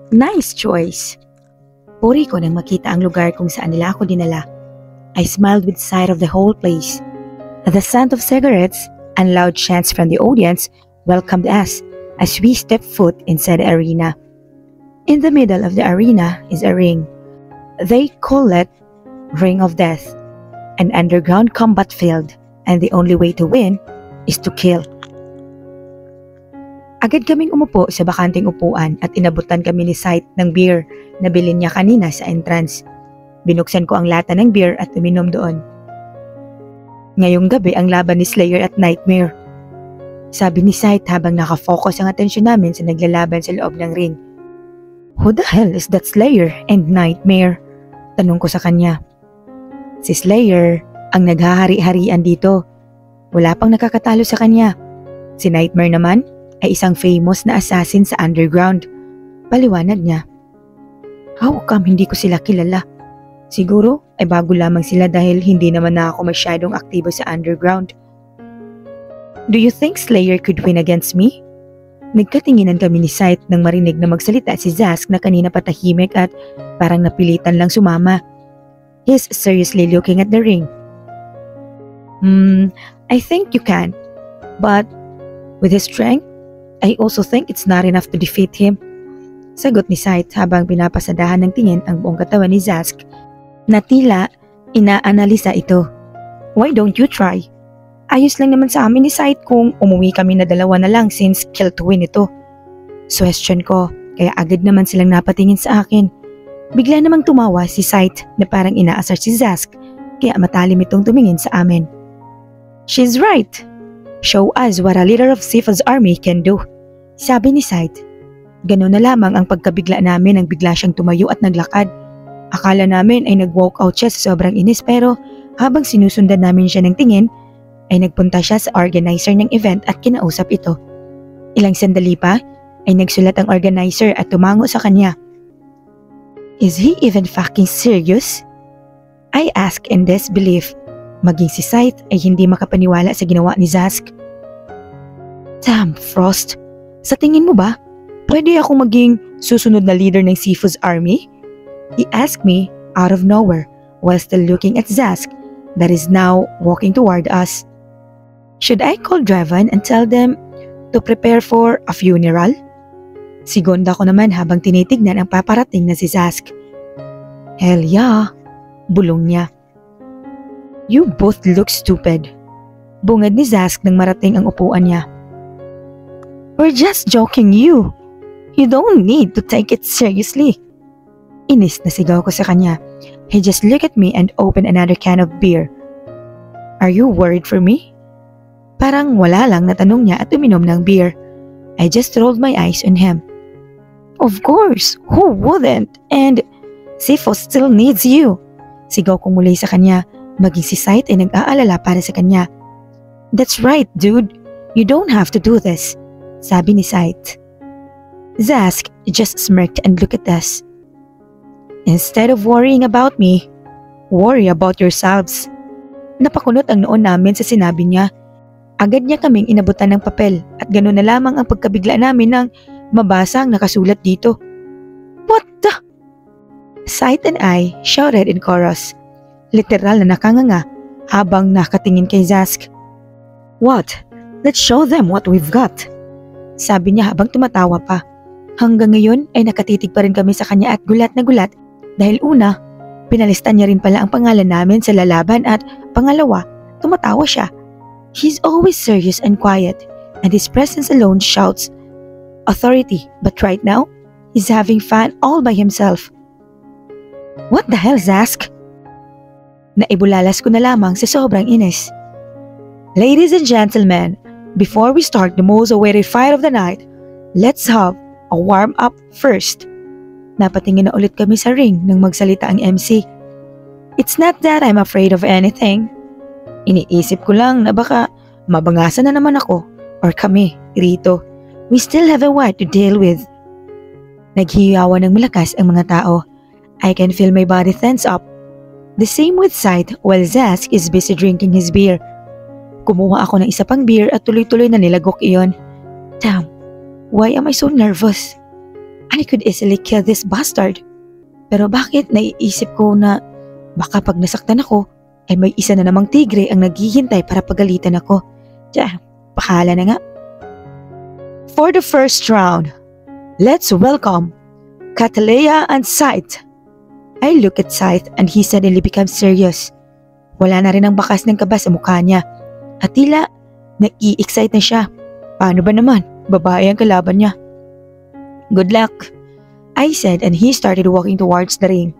Nice choice. Puri ko nang makita ang lugar kung saan nila ako dinala. I smiled with sight of the whole place. The scent of cigarettes and loud chants from the audience welcomed us as we stepped foot inside the arena. In the middle of the arena is a ring. They call it Ring of Death, an underground combat field, and the only way to win is to kill. Agad kaming umupo sa bakanting upuan at inabutan kami ni Sight ng beer na bilhin niya kanina sa entrance. Binuksan ko ang lata ng beer at uminom doon. Ngayong gabi ang laban ni Slayer at Nightmare. Sabi ni Sight habang nakafocus ang atensyon namin sa naglalaban sa loob ng ring. Who the hell is that Slayer and Nightmare? Tanong ko sa kanya. Si Slayer ang naghahari-harian dito. Wala pang nakakatalo sa kanya. Si Nightmare naman ay isang famous na assassin sa underground. Paliwanag niya. How come hindi ko sila kilala? Siguro ay bago lamang sila dahil hindi naman na ako masyadong aktibo sa underground. Do you think Slayer could win against me? Nagkatinginan kami ni Sight nang marinig na magsalita si Zask na kanina patahimik at parang napilitan lang sumama. He's seriously looking at the ring. I think you can. But with his strength, I also think it's not enough to defeat him. Sagot ni Sight habang pinapasadahan ng tingin ang buong katawan ni Zask na tila inaanalisa ito. Why don't you try? Ayos lang naman sa amin ni Sight kung umuwi kami na dalawa na lang since kill to win ito. Question ko, kaya agad naman silang napatingin sa akin. Bigla namang tumawa si Sight na parang inaasar si Zask kaya matalim itong tumingin sa amin. She's right. Show us what a leader of Sifa's army can do. Sabi ni Sight. Ganun na lamang ang pagkabigla namin nang bigla siyang tumayo at naglakad. Akala namin ay nag-walk out siya sa sobrang inis pero habang sinusundan namin siya ng tingin, ay nagpunta siya sa organizer ng event at kinausap ito. Ilang sandali pa ay nagsulat ang organizer at tumango sa kanya. Is he even fucking serious? I asked in disbelief. Maging si Sight ay hindi makapaniwala sa ginawa ni Zask. Damn, Frost. Sa tingin mo ba, pwede akong maging susunod na leader ng Sifu's army? He asked me out of nowhere while still looking at Zask that is now walking toward us. Should I call Draven and tell them to prepare for a funeral? Sigonda ko naman habang tinitignan ang paparating na si Zask. Hell yeah, bulong niya. You both look stupid. Bungad ni Zask nang marating ang upuan niya. We're just joking you. You don't need to take it seriously. Inis na sigaw ko sa kanya. He just looked at me and opened another can of beer. Are you worried for me? Parang wala lang na tanong niya at uminom ng beer. I just rolled my eyes on him. Of course, who wouldn't? And Sifo still needs you. Sigaw ko muli sa kanya. Maging si Sight ay nag-aalala para sa kanya. That's right, dude. You don't have to do this. Sabi ni Sight. Zask just smirked and looked at us. Instead of worrying about me, worry about yourselves. Napakunot ang noon namin sa sinabi niya. Agad niya kaming inabutan ng papel at gano'n na lamang ang pagkabigla namin nang mabasa ang nakasulat dito. What the? Sight and I shouted in chorus. Literal na nakanganga habang nakatingin kay Zask. What? Let's show them what we've got. Sabi niya habang tumatawa pa. Hanggang ngayon ay nakatitig pa rin kami sa kanya at gulat na gulat dahil una, pinalistan niya rin pala ang pangalan namin sa lalaban at pangalawa, tumatawa siya. He's always serious and quiet and his presence alone shouts authority, but right now, he's having fun all by himself. What the hell, Zask? Naibulalas ko na lamang sa sobrang inis. Ladies and gentlemen, before we start the most awaited fight of the night, let's have a warm-up first. Napatingin na ulit kami sa ring nang magsalita ang MC. It's not that I'm afraid of anything. Iniisip ko lang na baka mabangasan na naman ako or kami rito. We still have a war to deal with. Naghihiyawan ng malakas ang mga tao. I can feel my body tense up. The same with Sight while Zask is busy drinking his beer. Kumuha ako ng isa pang beer at tuloy-tuloy na nilagok iyon. Damn, why am I so nervous? I could easily kill this bastard. Pero bakit naiisip ko na baka pag nasaktan ako, ay may isa na namang tigre ang naghihintay para pagalitan ako. Tiya, pakala na nga. For the first round, let's welcome Catalea and Scythe. I look at Scythe and he suddenly becomes serious. Wala na rin ang bakas ng kaba sa mukha niya. At tila, nai-excite na siya. Paano ba naman? Babae ang kalaban niya. Good luck, I said and he started walking towards the ring.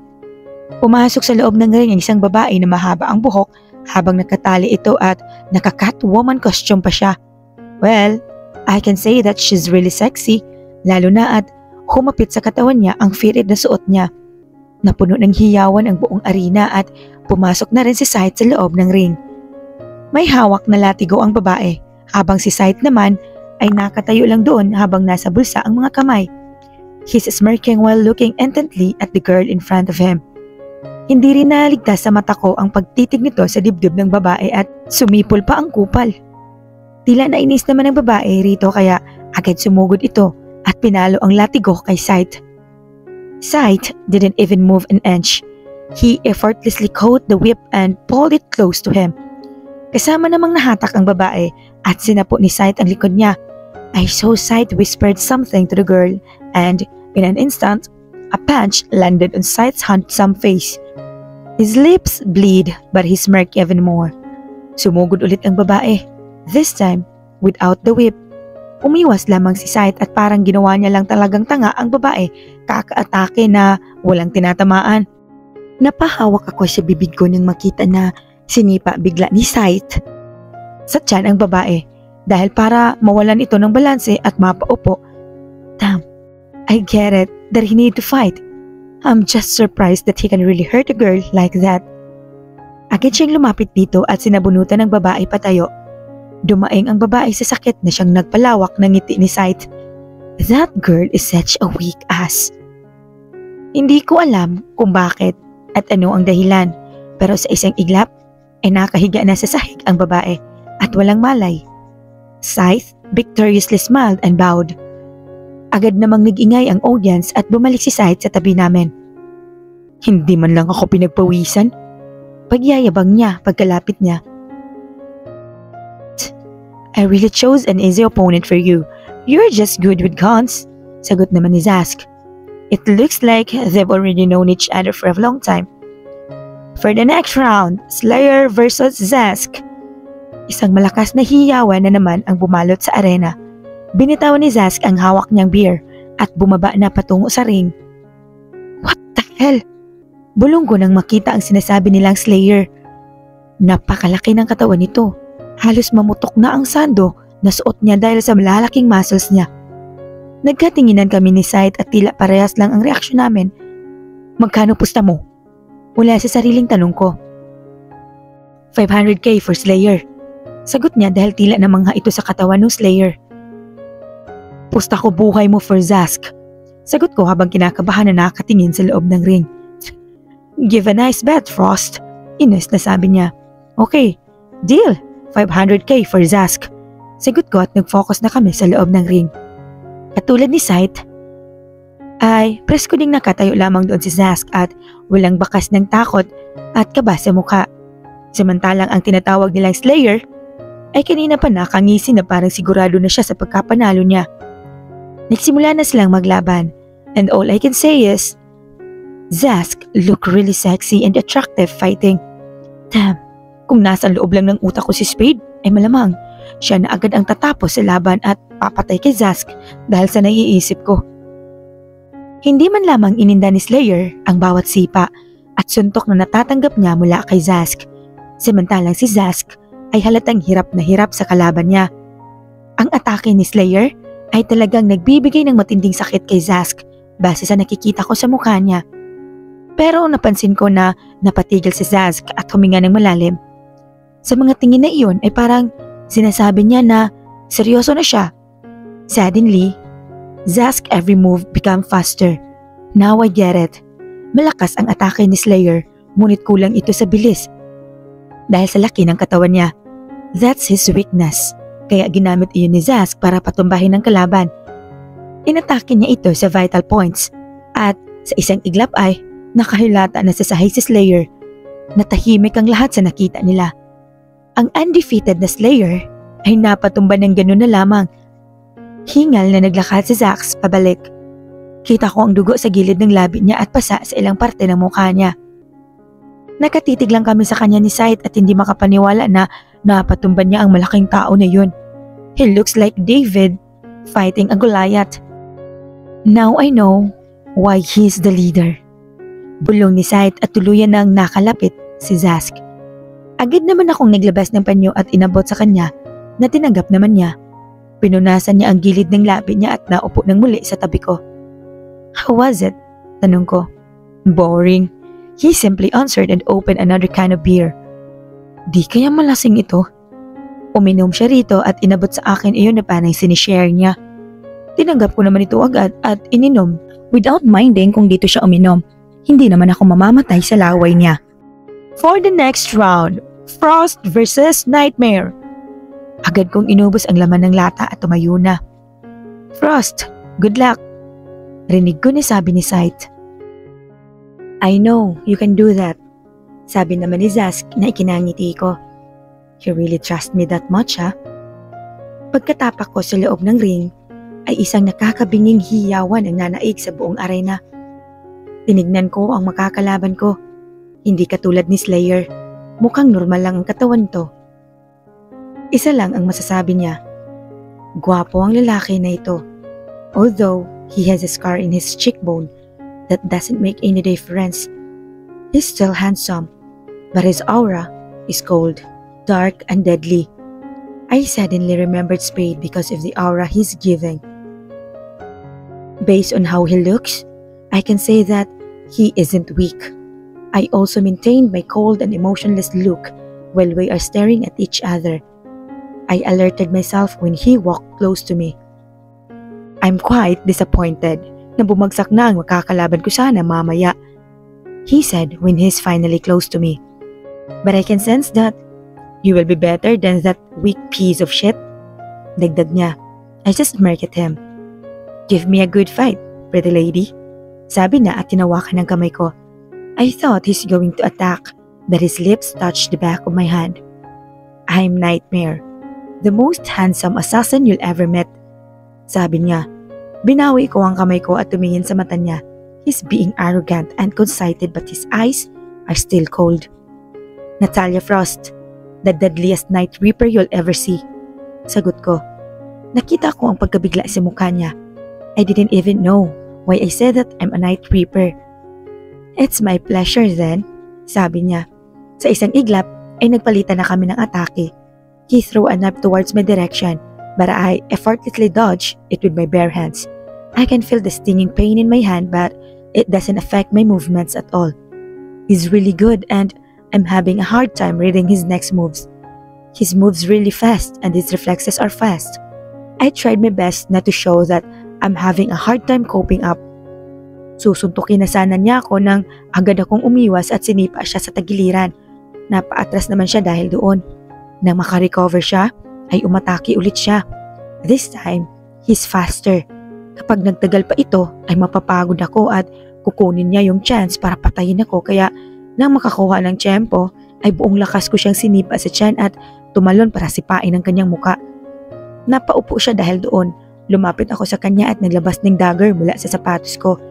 Pumasok sa loob ng ring ang isang babae na mahaba ang buhok habang nakatali ito at naka-Catwoman costume pa siya. Well, I can say that she's really sexy, lalo na at humapit sa katawan niya ang fitted na suot niya. Napuno ng hiyawan ang buong arena at pumasok na rin si Scythe sa loob ng ring. May hawak na latigo ang babae habang si Scythe naman ay nakatayo lang doon habang nasa bulsa ang mga kamay. He's smirking while looking intently at the girl in front of him. Hindi rin naligtas sa mata ko ang pagtitig nito sa dibdib ng babae at sumipol pa ang kupal. Tila nainis naman ang babae rito kaya agad sumugod ito at pinalo ang latigo kay Scythe. Scythe didn't even move an inch. He effortlessly caught the whip and pulled it close to him. Kasama namang nahatak ang babae at sinapo ni Scythe ang likod niya. I saw Scythe whispered something to the girl and in an instant, a punch landed on Scythe's handsome face. His lips bleed but he smirked even more. Sumugod ulit ang babae, this time without the whip. Umiwas lamang si Scythe at parang ginawa niya lang talagang tanga ang babae kaka-atake na walang tinatamaan. Napahawak ako sa bibig ko nang makita na sinipa bigla ni Scythe sa tiyan ang babae dahil para mawalan ito ng balanse at mapaupo. Damn, I get it that he need to fight. I'm just surprised that he can really hurt a girl like that. Agad siyang lumapit dito at sinabunutan ng babae patayo. Dumaing ang babae sa sakit na siyang nagpalawak ng ngiti ni Scythe. That girl is such a weak ass. Hindi ko alam kung bakit at ano ang dahilan, pero sa isang iglap ay nakahiga na sa sahig ang babae at walang malay. Scythe victoriously smiled and bowed. Agad namang nag-ingay ang audience at bumalik si Scythe sa tabi namin. Hindi man lang ako pinagpawisan. Pagyayabang niya pagkalapit niya. I really chose an easy opponent for you. You're just good with guns. Sagot naman ni Zask. It looks like they've already known each other for a long time. For the next round, Slayer versus Zask. Isang malakas na hiyawan na naman ang bumalot sa arena. Binitawan ni Zask ang hawak niyang beer at bumaba na patungo sa ring. What the hell? Bulong ko nang makita ang sinasabi nilang Slayer. Napakalaki ng katawan nito. Halos mamutok na ang sando na suot niya dahil sa malalaking muscles niya. Nagkatinginan kami ni Scythe at tila parehas lang ang reaksyon namin. Magkano pusta mo? Wala sa sariling tanong ko. 500k for Slayer. Sagot niya dahil tila namangha ito sa katawan ng Slayer. Pusta ko buhay mo for Zask. Sagot ko habang kinakabahan na nakatingin sa loob ng ring. Give a nice bet, Frost. Ines na sabi niya. Okay, deal. 500k for Zask. Sagot ko at nag-focus na kami sa loob ng ring. Katulad ni Scythe, ay presko ding nakatayo lamang doon si Zask at walang bakas ng takot at kaba sa mukha. Samantalang ang tinatawag nilang Slayer ay kanina pa nakangisi na parang sigurado na siya sa pagkapanalo niya. Nagsimula na silang maglaban and all I can say is, Zask looked really sexy and attractive fighting. Damn, kung nasa loob lang ng utak ko si Spade, ay malamang siya na agad ang tatapos sa laban at papatay kay Zask dahil sa naiisip ko. Hindi man lamang ininda ni Slayer ang bawat sipa at suntok na natatanggap niya mula kay Zask. Samantalang si Zask ay halatang hirap na hirap sa kalaban niya. Ang atake ni Slayer ay talagang nagbibigay ng matinding sakit kay Zask base sa nakikita ko sa mukha niya. Pero napansin ko na napatigil si Zask at huminga ng malalim. Sa mga tingin na iyon ay parang sinasabi niya na seryoso na siya. Suddenly, Zask every move became faster. Now I get it. Malakas ang atake ni Slayer, ngunit kulang ito sa bilis. Dahil sa laki ng katawan niya, that's his weakness. Kaya ginamit iyon ni Zask para patumbahin ang kalaban. Inatake niya ito sa vital points at sa isang iglap ay nakahilata na sa sahig si Slayer. Natahimik ang lahat sa nakita nila. Ang undefeated na Slayer ay napatumba ng ganun na lamang. Hingal na naglakad si Zax pabalik. Kita ko ang dugo sa gilid ng labi niya at pasa sa ilang parte ng mukha niya. Nakatitig lang kami sa kanya ni Sight at hindi makapaniwala na napatumba niya ang malaking tao na yun. He looks like David fighting a Goliath. Now I know why he's the leader. Bulong ni Sight at tuluyan nang nakalapit si Zask. Agad naman akong naglabas ng panyo at inabot sa kanya na tinanggap naman niya. Pinunasan niya ang gilid ng labi niya at naupo ng muli sa tabi ko. How was it? Tanong ko. Boring. He simply answered and opened another can of beer. Di kaya malasing ito? Uminom siya rito at inabot sa akin iyon na panay sinishare niya. Tinanggap ko naman ito agad at ininom without minding kung dito siya uminom. Hindi naman ako mamamatay sa laway niya. For the next round, Frost versus Nightmare. Agad kong inubos ang laman ng lata at tumayo na. Frost, good luck. Rinig ko na sabi ni Sight. I know you can do that. Sabi naman ni Zask na ikinangiti ko. You really trust me that much, ha? Pagkatapak ko sa loob ng ring, ay isang nakakabinging hiyawan ang nanaig sa buong arena. Tinignan ko ang makakalaban ko. Hindi katulad ni Slayer. Mukhang normal lang ang katawan to. Isa lang ang masasabi niya. Gwapo ang lalaki na ito. Although he has a scar in his cheekbone, that doesn't make any difference. He's still handsome, but his aura is cold, dark, and deadly. I suddenly remembered Spade because of the aura he's giving. Based on how he looks, I can say that he isn't weak. I also maintained my cold and emotionless look while we are staring at each other. I alerted myself when he walked close to me. I'm quite disappointed na bumagsak na ang makakalaban ko sana mamaya, he said when he's finally close to me. But I can sense that you will be better than that weak piece of shit. Dagdag niya. I just smirked at him. Give me a good fight, pretty lady. Sabi na at tinawakan ng kamay ko. I thought he's going to attack, but his lips touched the back of my hand. I'm Nightmare, the most handsome assassin you'll ever met. Sabi niya. Binawi ko ang kamay ko at tumingin sa mata niya. He's being arrogant and conceited but his eyes are still cold. Natalia Frost, the deadliest Night Reaper you'll ever see. Sagot ko. Nakita ko ang pagkabigla sa mukha niya. I didn't even know why I said that I'm a Night Reaper. It's my pleasure then, sabi niya. Sa isang iglap ay nagpalitan na kami ng atake. He threw a knife towards my direction, but I effortlessly dodged it with my bare hands. I can feel the stinging pain in my hand, but it doesn't affect my movements at all. He's really good and I'm having a hard time reading his next moves. His moves really fast and his reflexes are fast. I tried my best not to show that I'm having a hard time coping up. Susuntukin na sana niya ako nang agad akong umiwas at sinipa siya sa tagiliran. Napaatras naman siya dahil doon. Nang makarecover siya, ay umatake ulit siya. This time, he's faster. Kapag nagtagal pa ito, ay mapapagod ako at kukunin niya yung chance para patayin ako kaya nang makakuha ng tiyempo, ay buong lakas ko siyang sinipa sa tiyan at tumalon para sipain ang kanyang muka. Napaupo siya dahil doon. Lumapit ako sa kanya at naglabas ng dagger mula sa sapatos ko.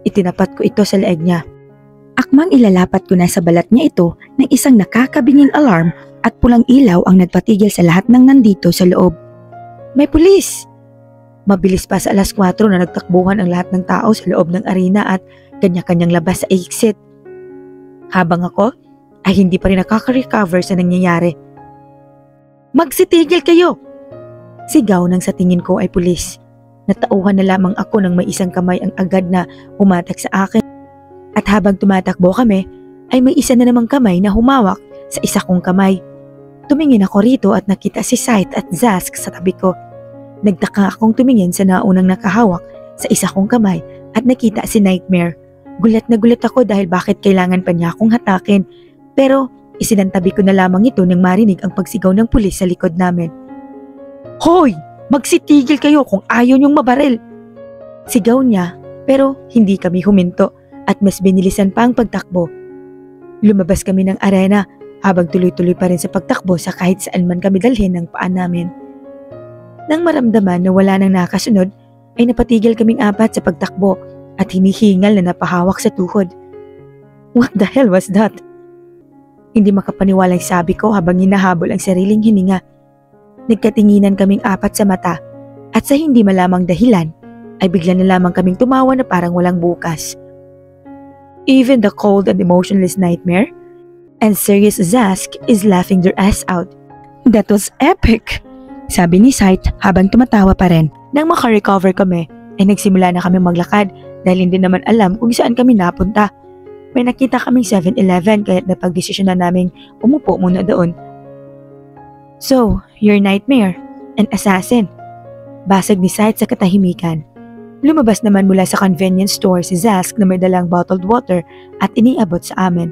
Itinapat ko ito sa leeg niya. Akmang ilalapat ko na sa balat niya ito ng isang nakakabinging alarm at pulang ilaw ang nagpatigil sa lahat ng nandito sa loob. May pulis! Mabilis pa sa alas 4 na nagtakbuhan ang lahat ng tao sa loob ng arena at kanya-kanyang labas sa exit. Habang ako ay hindi pa rin nakaka-recover sa nangyayari. Magsitigil kayo! Sigaw nang sa tingin ko ay pulis. Natauhan na lamang ako nang may isang kamay ang agad na humatak sa akin. At habang tumatakbo kami ay may isa na namang kamay na humawak sa isa kong kamay. Tumingin ako rito at nakita si Sight at Zask sa tabi ko. Nagtaka akong tumingin sa naunang nakahawak sa isa kong kamay at nakita si Nightmare. Gulat na gulat ako dahil bakit kailangan pa niya akong hatakin. Pero isinantabi ko na lamang ito nang marinig ang pagsigaw ng pulis sa likod namin. Hoy! Magsitigil kayo kung ayaw niyong mabaril! Sigaw niya pero hindi kami huminto at mas binilisan pa ang pagtakbo. Lumabas kami ng arena habang tuloy-tuloy pa rin sa pagtakbo sa kahit saan man kami dalhin ng paa namin. Nang maramdaman na wala nang nakasunod, ay napatigil kaming apat sa pagtakbo at hinihingal na napahawak sa tuhod. What the hell was that? Hindi makapaniwalang sabi ko habang hinahabol ang sariling hininga. Nagkatinginan kaming apat sa mata at sa hindi malamang dahilan ay bigla na lamang kaming tumawa na parang walang bukas. Even the cold and emotionless Nightmare and serious Zask is laughing their ass out. That was epic! Sabi ni Sight habang tumatawa pa rin. Nang makarecover kami, ay nagsimula na kami maglakad dahil hindi naman alam kung saan kami napunta. May nakita kaming 7-Eleven kaya napagdesisyon na naming umupo muna doon. So, your Nightmare, an assassin. Basag ni Sight sa katahimikan. Lumabas naman mula sa convenience store si Zask na may dalang bottled water at iniabot sa amin.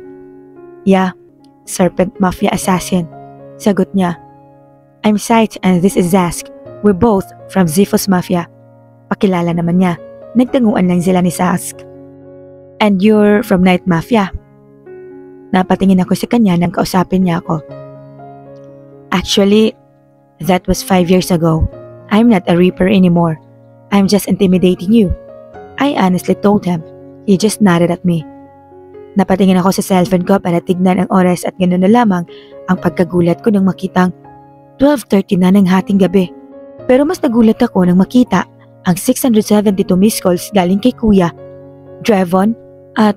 Yeah, Serpent Mafia assassin. Sagot niya. I'm Sight and this is Zask. We're both from Xiphos Mafia. Pakilala naman niya. Nagtanguan lang sila ni Zask. And you're from Night Mafia. Napatingin ako sa kanya nang kausapin niya ako. Actually, that was 5 years ago. I'm not a Reaper anymore. I'm just intimidating you. I honestly told him. He just nodded at me. Napatingin ako sa cellphone ko para tignan ang oras at ganoon na lamang ang pagkagulat ko nang makitang 12:30 na ng hating gabi. Pero mas nagulat ako nang makita ang 672 missed calls galing kay Kuya, Drevon at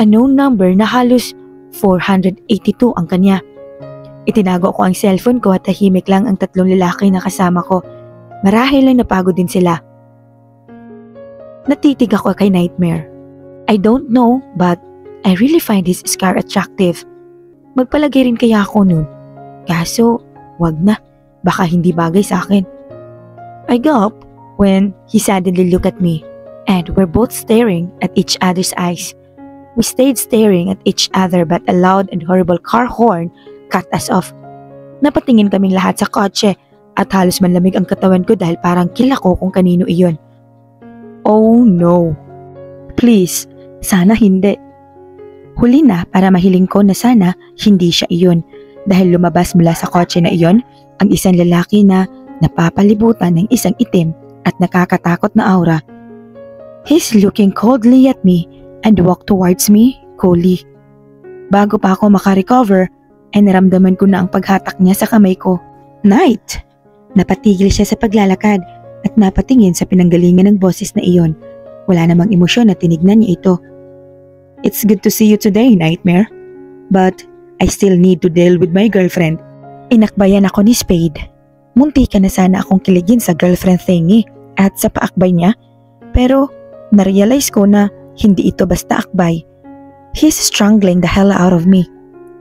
unknown number na halos 482 ang kanya. Itinago ko ang cellphone ko at tahimik lang ang tatlong lalaki na kasama ko. Marahil lang napagod din sila. Natitig ako kay Nightmare. I don't know but I really find his scar attractive. Magpalagay rin kaya ako nun. Kaso, wag na. Baka hindi bagay sa akin. I gulped when he suddenly looked at me and we're both staring at each other's eyes. We stayed staring at each other but a loud and horrible car horn cut us off. Napatingin kaming lahat sa kotse at halos manlamig ang katawan ko dahil parang kilala ko kung kanino iyon. Oh no. Please, sana hindi. Huli na para mahiling ko na sana hindi siya iyon dahil lumabas mula sa kotse na iyon ang isang lalaki na napapalibutan ng isang itim at nakakatakot na aura. He's looking coldly at me and walked towards me coolly. Bago pa ako makarecover ay naramdaman ko na ang paghatak niya sa kamay ko. Night! Napatigil siya sa paglalakad at napatingin sa pinanggalingan ng boses na iyon. Wala namang emosyon na tinignan niya ito. It's good to see you today, Nightmare. But I still need to deal with my girlfriend. Inakbayan ako ni Spade. Munti ka na sana akong kiligin sa girlfriend thingy at sa paakbay niya. Pero narealize ko na hindi ito basta akbay. He's strangling the hell out of me.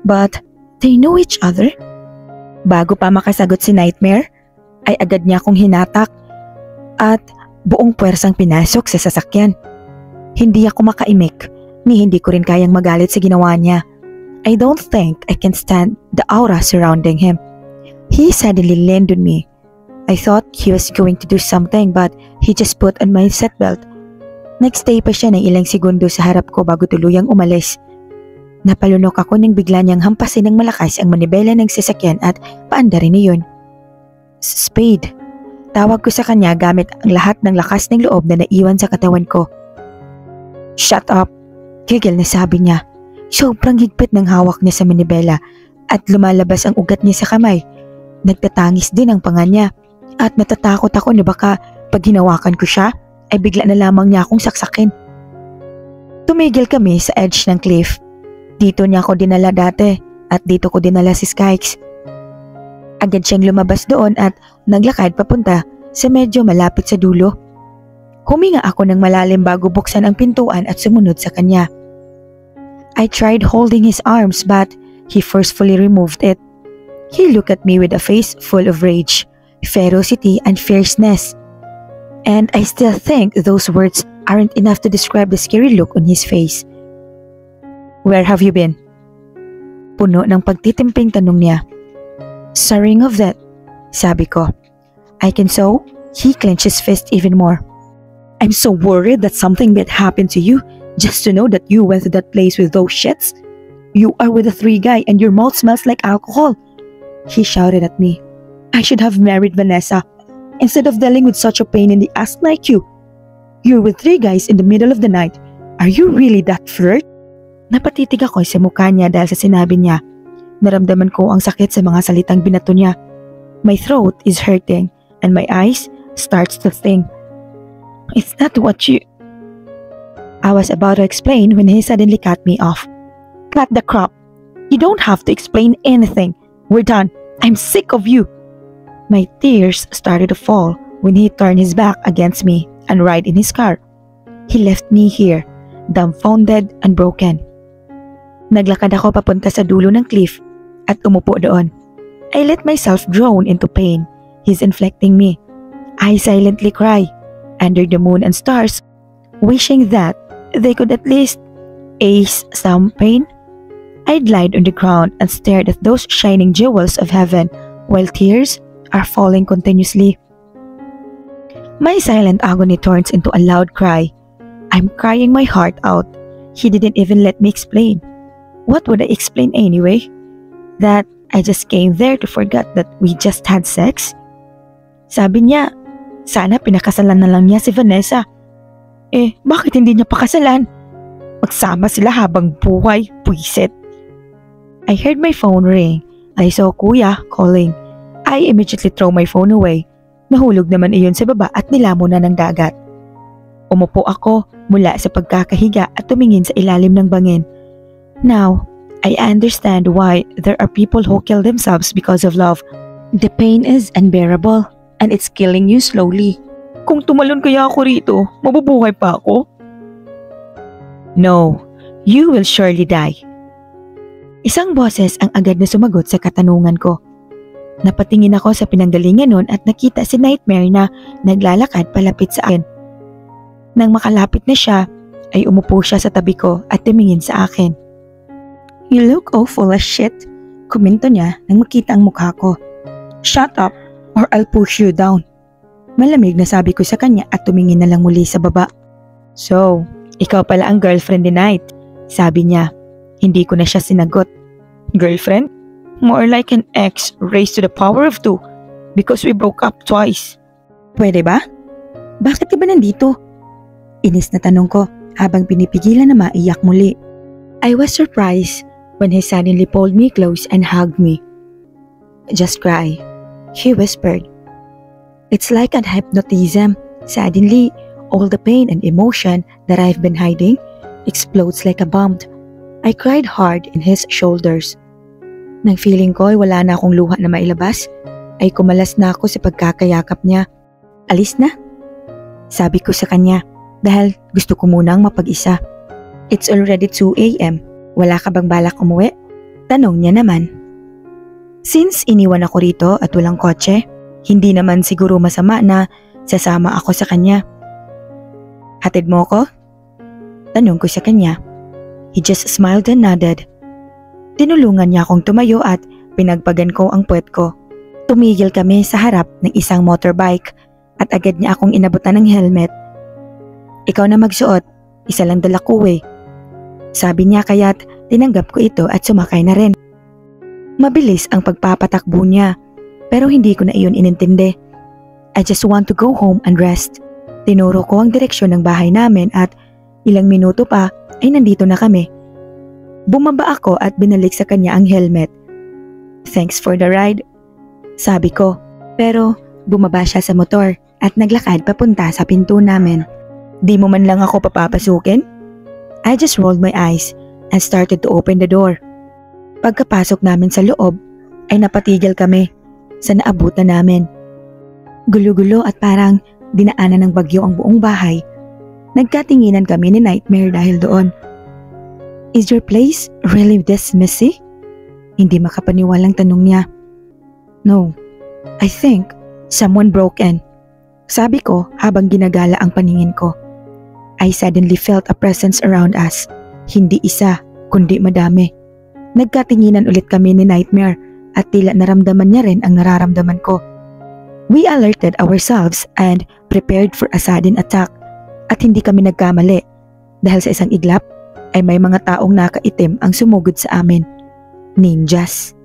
But they know each other? Bago pa makasagot si Nightmare, ay agad niya akong hinatak at buong puwersang pinasok sa sasakyan. Hindi ako makaimik, ni hindi ko rin kayang magalit sa ginawa niya. I don't think I can stand the aura surrounding him. He suddenly leaned on me. I thought he was going to do something but he just put on my seatbelt. Nagstay pa siya ng ilang segundo sa harap ko bago tuluyang umalis. Napalunok ako nang bigla niyang hampasin ng malakas ang manibela ng sasakyan at paandarin niyon. Spade. Tawag ko sa kanya gamit ang lahat ng lakas ng loob na naiwan sa katawan ko. Shut up! Gigil na sabi niya. Sobrang higpit ng hawak niya sa manibela at lumalabas ang ugat niya sa kamay. Nagtatangis din ang panga niya at natatakot ako na baka pag hinawakan ko siya ay bigla na lamang niya akong saksakin. Tumigil kami sa edge ng cliff. Dito niya ako dinala dati at dito ko dinala si Skykes. Agad siyang lumabas doon at naglakad papunta sa medyo malapit sa dulo. Huminga ako ng malalim bago buksan ang pintuan at sumunod sa kanya. I tried holding his arms but he forcefully removed it. He looked at me with a face full of rage, ferocity and fierceness. And I still think those words aren't enough to describe the scary look on his face. Where have you been? Puno ng pagtitimping tanong niya. Sa ring of death, sabi ko. I can so, he clenched his fist even more. I'm so worried that something bad happened to you just to know that you went to that place with those shits. You are with a 3 guy and your mouth smells like alcohol. He shouted at me. I should have married Vanessa instead of dealing with such a pain in the ass like you. You're with 3 guys in the middle of the night. Are you really that flirt? Napatitig ako sa mukha niya dahil sa sinabi niya. Naramdaman ko ang sakit sa mga salitang binato niya. My throat is hurting and my eyes starts to sting. It's not what you... I was about to explain when he suddenly cut me off. Cut the crap. You don't have to explain anything. We're done. I'm sick of you. My tears started to fall when he turned his back against me and ride in his car. He left me here, dumbfounded and broken. Naglakad ako papunta sa dulo ng cliff at umupo doon. I let myself drown into pain he's inflicting me. I silently cry under the moon and stars, wishing that they could at least ease some pain. I'd lied on the ground and stared at those shining jewels of heaven while tears are falling continuously. My silent agony turns into a loud cry. I'm crying my heart out. He didn't even let me explain. What would I explain anyway? That I just came there to forget that we just had sex? Sabi niya, sana pinakasalan na lang niya si Vanessa. Bakit hindi niya pakasalan? Magsama sila habang buhay, puwisit. I heard my phone ring. I saw Kuya calling. I immediately throw my phone away. Nahulog naman iyon sa baba at nilamon na ng dagat. Umupo ako mula sa pagkakahiga at tumingin sa ilalim ng bangin. Now, I understand why there are people who kill themselves because of love. The pain is unbearable and it's killing you slowly. Kung tumalon kaya ako rito, mabubuhay pa ako? No, you will surely die. Isang boses ang agad na sumagot sa katanungan ko. Napatingin ako sa pinanggalingan nun at nakita si Nightmare na naglalakad palapit sa akin. Nang makalapit na siya, ay umupo siya sa tabi ko at tumingin sa akin. You look awful as shit, komento niya nang makita ang mukha ko. Shut up or I'll push you down. Malamig na sabi ko sa kanya at tumingin na lang muli sa baba. So, ikaw pala ang girlfriend ni Night, sabi niya. Hindi ko na siya sinagot. Girlfriend? More like an ex raised to the power of 2 because we broke up twice. Pwede ba? Bakit ka ba nandito? Inis na tanong ko habang pinipigilan na maiyak muli. I was surprised when he suddenly pulled me close and hugged me. Just cry, he whispered. It's like an hypnotism. Suddenly, all the pain and emotion that I've been hiding explodes like a bomb. I cried hard in his shoulders. Nang feeling ko ay wala na akong luha na mailabas, ay kumalas na ako sa pagkakayakap niya. Alis na? Sabi ko sa kanya dahil gusto ko munang mapag-isa. It's already 2 a.m. Wala ka bang balak umuwi? Tanong niya naman. Since iniwan ako rito at walang kotse, hindi naman siguro masama na sasama ako sa kanya. Hatid mo ko? Tanong ko sa kanya. He just smiled and nodded. Tinulungan niya akong tumayo at pinagpagan ko ang puwet ko. Tumigil kami sa harap ng isang motorbike at agad niya akong inabutan ng helmet. Ikaw na magsuot, isa lang dala ko eh. Sabi niya kaya't tinanggap ko ito at sumakay na rin. Mabilis ang pagpapatakbo niya pero hindi ko na iyon inintindi. I just want to go home and rest. Tinuro ko ang direksyon ng bahay namin at ilang minuto pa ay nandito na kami. Bumaba ako at binalik sa kanya ang helmet. Thanks for the ride, sabi ko. Pero bumaba siya sa motor at naglakad papunta sa pinto namin. Di mo man lang ako papapasukin? I just rolled my eyes and started to open the door. Pagkapasok namin sa loob ay napatigil kami sa naabutan namin. Gulo-gulo at parang dinaanan ng bagyo ang buong bahay. Nagkatinginan kami ni Nightmare dahil doon. Is your place really this messy? Hindi makapaniwalang tanong niya. No, I think someone broke in. Sabi ko habang ginagala ang paningin ko. I suddenly felt a presence around us. Hindi isa, kundi madami. Nagkatinginan ulit kami ni Nightmare at tila naramdaman niya rin ang nararamdaman ko. We alerted ourselves and prepared for a sudden attack. At hindi kami nagkamali dahil sa isang iglap ay may mga taong nakaitim ang sumugod sa amin. Ninjas.